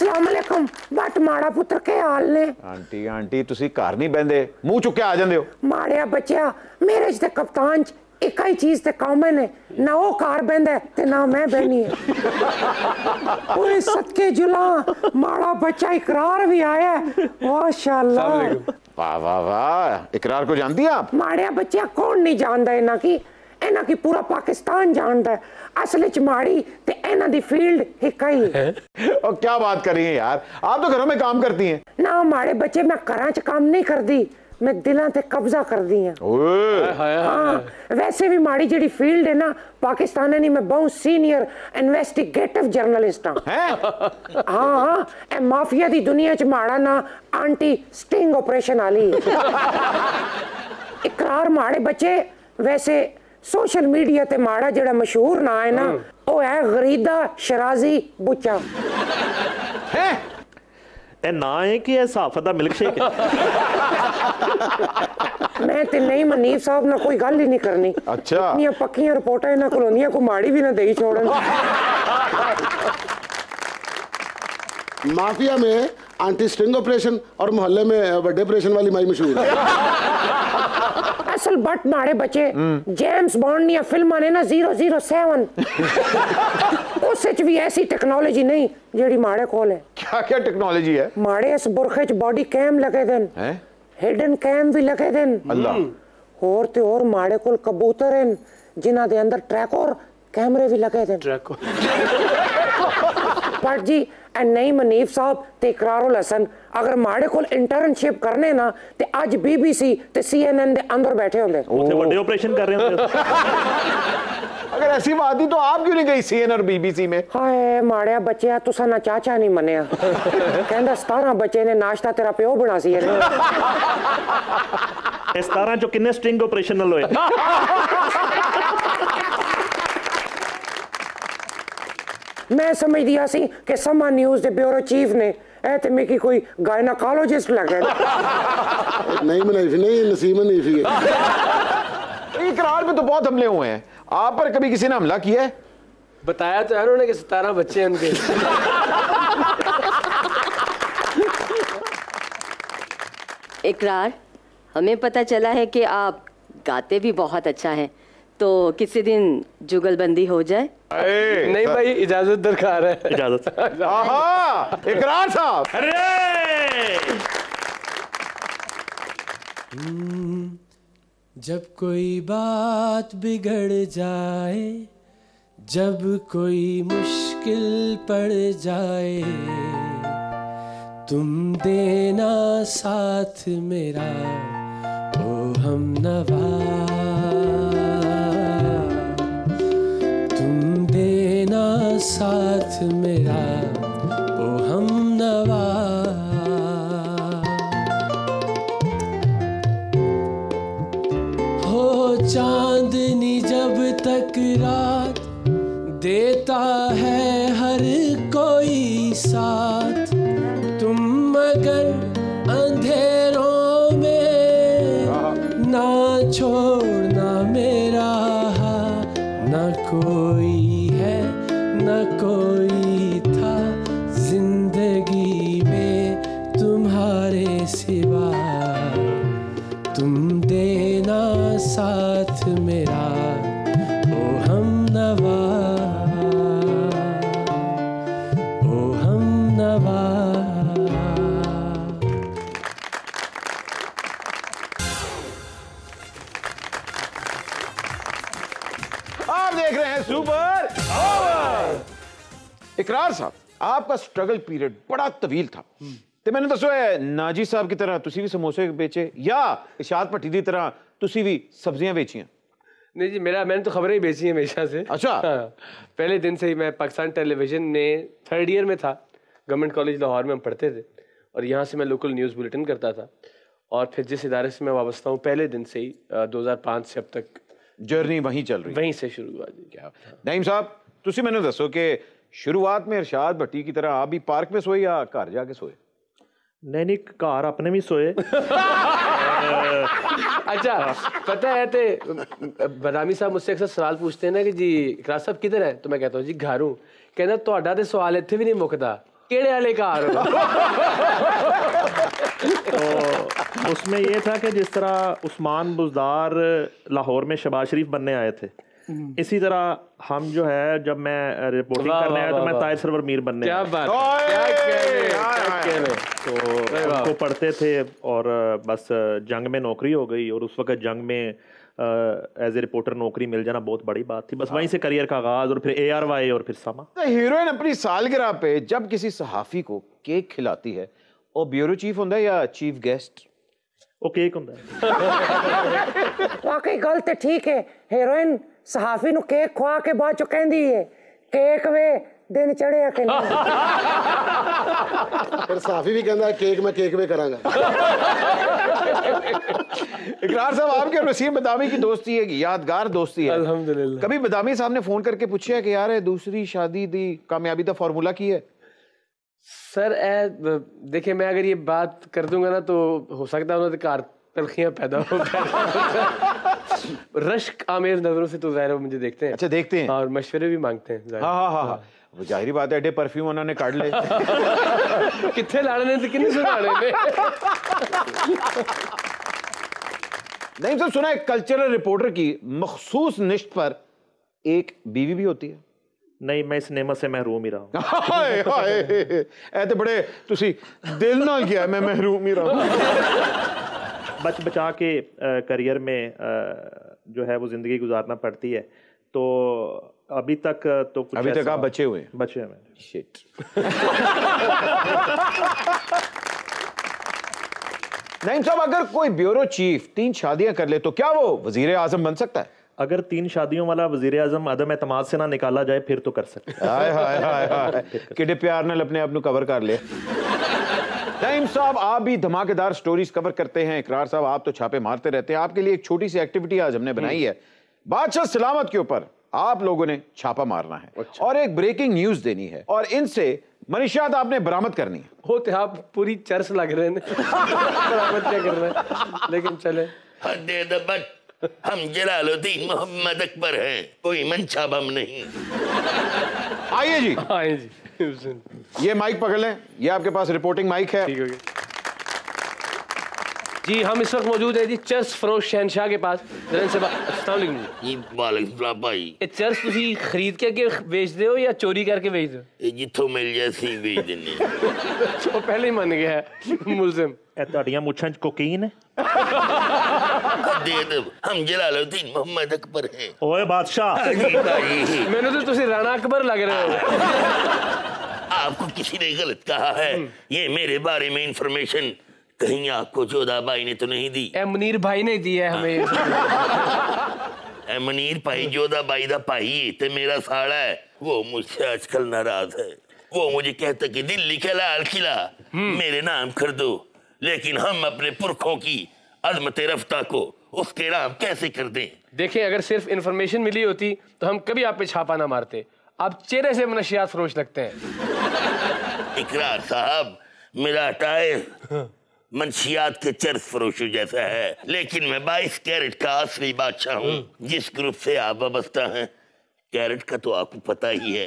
अस्सलाम वालेकुम बट माड़ा पुत्र के हाल ने आंटी आंटी तुसी घर नहीं बहंदे मुंह चुक के आ जांदे हो माड़िया बच्चा मेरे च ते कप्तान च एक ही चीज ते कॉमन है ना वो घर बहंदा ते ना मैं बहनी है ओए सदके जुला माड़ा बच्चा इकरार भी आया माशाल्लाह वाह वाह वाह इकरार को जानती हैं आप माड़िया बच्चा कौन नहीं जानता इन्हां की पूरा पाकिस्तान जानता है असल च माड़ी ते इन्हां दी फील्ड एक ही है और क्या बात कर रही हैं यार आप तो घरों में काम करती हैं ना माड़े बच्चे मैं घरां च काम नहीं करदी मैं दिलां ते कब्जा करदी हां हाँ वैसे भी माड़ी जेड़ी फील्ड है ना पाकिस्तान नी मैं बहुत सीनियर इन्वेस्टिगेटिव जर्नलिस्ट हाँ हाँ ए माफिया दी दुनिया च माड़ा ना आंटी स्टिंग ऑपरेशन आली इकरार माड़े बच्चे वैसे सोशल मीडिया ते माड़ा जेड़ा मशहूर ना है ना वो है गरीदा शराजी बुच्चा है ए ना है कि ए साफत दा मिल्क शेक मैं ते नहीं मनीब साहब ना कोई गल ही नहीं करनी अच्छा इतनी पक्कियां रिपोर्टां इन्हां कॉलोनियां को माड़ी भी ना देई छोड़न माफिया में आंटी स्टिंग ऑपरेशन और मोहल्ले में बड़े ऑपरेशन वाली माई मशहूर असल बट मारे बच्चे जेम्स बॉन्ड या फिल्म ने ना 007 उस भी ऐसी टेक्नोलॉजी नहीं जेडी माड़े कोल है क्या क्या टेक्नोलॉजी है माड़े इस बुरखे च बॉडी कैम लगे देन हिडन कैम भी लगे देन अल्लाह और ते और माड़े कोल कबूतर हैं जिन्हां दे अंदर ट्रैक और कैमरे भी लगे देन ट्रैक पर जी नहीं मनीफ साहब ते इकरारुल हसन अगर माड़े कोल इंटर्नशिप करने ना ते आज बीबीसी ते सीएनएन दे अंदर बैठे होंदे उथे बड़े ऑपरेशन कर रहे होंदे अगर ऐसी बात ही तो आप क्यों नहीं गई सीएन और बीबीसी में हाय माड़िया बच्चिया तुसा ना चाचा नहीं मनिया कहंदा 17 बच्चे ने नाश्ता तेरा प्यो बना सी है 17 चो किन्ने स्ट्रिंग ऑपरेशनल होए मैं समझ दिया सी कि समा न्यूज़ दे ब्यूरो चीफ ने ए ते में की कोई गायनाकोलॉजिस्ट लगे नहीं मनीफी नहीं नसीम मनीफी है इकरार पे तो बहुत हमले हुए हैं आप पर कभी किसी ने हमला किया है बताया तो है उन्होंने कि 17 बच्चे हैं उनके इकरार हमें पता चला है कि आप गाते भी बहुत अच्छा हैं तो किसी दिन जुगलबंदी हो जाए नहीं भाई इजाजत दरकार है इजाजत आहा इकरार साहब अरे जब कोई बात बिगड़ जाए जब कोई मुश्किल पड़ जाए तुम देना साथ मेरा ओ हमनवा तुम देना साथ मेरा ओ हमनवा हो चांदनी जब तक रात देता है हर कोई साथ तुम मगर अंधेरों में ना छोड़ना मेरा हाथ ना कोई है ना कोई था जिंदगी में तुम्हारे सिवा तुम देना साथ मेरा ओ हमनवा ओ हमनवा आप देख रहे हैं सुपर ओवर इकरार साहब आपका स्ट्रगल पीरियड बड़ा तवील था ते मैंने दसो है नाजी साहब की तरह तुसी भी समोसे बेचे या इशाद भट्टी की तरह तुसी भी सब्जियां बेचियां नहीं जी मैंने तो खबरें ही बेची हैं हमेशा से अच्छा हाँ, पहले दिन से ही मैं पाकिस्तान टेलीविजन में 3rd ईयर में था गवर्नमेंट कॉलेज लाहौर में हम पढ़ते थे और यहाँ से मैं लोकल न्यूज़ बुलेटिन करता था और फिर जिस इदारे से मैं वाबस्ता हूँ पहले दिन से ही 2005 से अब तक जर्नी वहीं चल रही वहीं से शुरू हुआ जी क्या नईम साहब तुसी मैंने दसो कि शुरुआत में इरशाद भट्टी की तरह आप भी पार्क में सोए या घर जाके सोए नहीं कार अपने भी सोए अच्छा पता है ते बदामी साहब मुझसे अक्सर सवाल पूछते हैं ना कि जी इकरार साहब किधर है तो मैं कहता हूँ जी घर हूँ कहना ਤੁਹਾਡਾ ਤੇ ਸਵਾਲ ਇੱਥੇ ਵੀ ਨਹੀਂ ਮੁੱਕਦਾ केड़े वाले कार तो उसमें ये था कि जिस तरह उस्मान बुज़दार लाहौर में शहबाज शरीफ बनने आए थे, इसी तरह हम जो है जब मैं रिपोर्टिंग करने आया तो मैं ताहिर सरवर मीर बनने क्या आया। बात, क्या कह रहे तो उनको पढ़ते थे और बस जंग में नौकरी हो गई, और उस वक्त जंग में एज ए रिपोर्टर नौकरी मिल जाना बहुत बड़ी बात थी। बस वहीं से करियर का आगाज, और फिर ARY और फिर समा। हीरोइन अपनी सालगिरह पे जब किसी सहाफी को केक खिलाती है, वो ब्यूरो चीफ होता है या चीफ गेस्ट? वो केक होता है। वाकई गल ते ठीक है। हीरोइन सहाफी नु केक खुआ के बाद चो कहंदी है केक वे दिन चढ़िया कि नहीं। फिर साफी भी कहता है केक मैं केक में करांगा। इकरार साहब, आपके और वसीम बदामी की दोस्ती एक यादगार दोस्ती है। अल्हम्दुलिल्लाह। कभी बदामी साहब ने फोन करके पूछा है कि यार दूसरी शादी दी कामयाबी का फॉर्मूला की है? सर देखिए, मैं अगर ये बात कर दूंगा ना तो हो सकता है उन्होंने कार तलखियां पैदा हो रश्क आमेर नजरों से तो ज़ाहिर मुझे देखते हैं। अच्छा, देखते हैं और मशवरे भी मांगते हैं। हाँ, वो जाहिर बात है, एडे परफ्यूम उन्होंने काट ले। कितने लाने थे, कितने सुनाने थे। नहीं सब सुना है, कल्चरल रिपोर्टर की मखसूस निश्त पर एक बीवी भी होती है। नहीं, मैं इस नेमत से महरूम ही रहा हूँ। हाय हाय, ऐ ते बड़े तुसी दिल नाल किया, मैं महरूम ही रहा। बच बचा के करियर में जो है वो जिंदगी गुजारना पड़ती है। तो अभी तक तो कुछ अभी तक आप बचे हुए हैं? बचे हुए हैं। शिट। नहीं साहब, अगर कोई ब्यूरो चीफ 3 शादियां कर ले तो क्या वो वजीर आजम बन सकता है? अगर 3 शादियों वाला वजीर आजम अदम एतमाद से ना निकाला जाए फिर तो कर सकते हैं। हाय हाय हाय हाय, किडे प्यार नाल अपने आप को कवर कर ले। टाइम साहब, आप भी धमाकेदार स्टोरीज कवर करते हैं। इकरार साहब, आप तो छापे मारते रहते हैं। आपके लिए एक छोटी सी एक्टिविटी आज हमने बनाई है। बादशाह सलामत के ऊपर आप लोगों ने छापा मारना है और एक ब्रेकिंग न्यूज देनी है, और इनसे मनीषात आपने बरामद करनी है। होते आप पूरी चर्च लग रहे हैं। बरामद क्या कर रहे हैं, लेकिन चले। हम जलालुद्दीन मोहम्मद अकबर हैं, कोई मंशा बम नहीं। आइए जी, आइए जी। ये माइक पकड़ लें, ये आपके पास रिपोर्टिंग माइक है। ठीक हो गया जी। हम इस वक्त मौजूद हैं जी चर्च फरोश शहनशाह के पास। अस्सलाम वालेकुम भाई। ये चर्च तुसी खरीद के बेच दे हो या चोरी करके बेच दो? ये जिथों मिल जैसी बेच देने। तो पहले ही मान गया है मुलजिम। ਤੁਹਾਡੀਆਂ ਮੁੱਛਾਂ 'ਚ ਕੋਕੀਨ ਹੈ? हम जलालुद्दीन मोहम्मद अकबर हैं। ओए बादशाह। मैंने तो तुसी राणा अकबर लग रहे हो। आपको किसी ने गलत कहा है। ये मेरे बारे में इंफॉर्मेशन कहीं आपको जोधा बाई ने तो नहीं दी? मुनीर भाई ने दी है हमें। मुनीर भाई जोधा बाई दा भाई ते मेरा साला है। वो मुझसे आजकल नाराज है। वो मुझे कहता कि दिल्ली का लाल किला मेरे नाम कर दो, लेकिन हम अपने पुरखों की अजमत रफ्ता को उसके नाम कैसे कर दें? देखिए, अगर सिर्फ इंफॉर्मेशन मिली होती तो हम कभी आप पे छापा ना मारते। आप चेहरे से मनशियात फरोश लगते हैं। इकरार साहब, मेरा टायर मंशियात के चर्च फरोशों जैसा है, लेकिन मैं 22 कैरेट का असली बादशाह हूँ। जिस ग्रुप से आप वाबस्ता हैं, कैरेट का तो आपको पता ही है।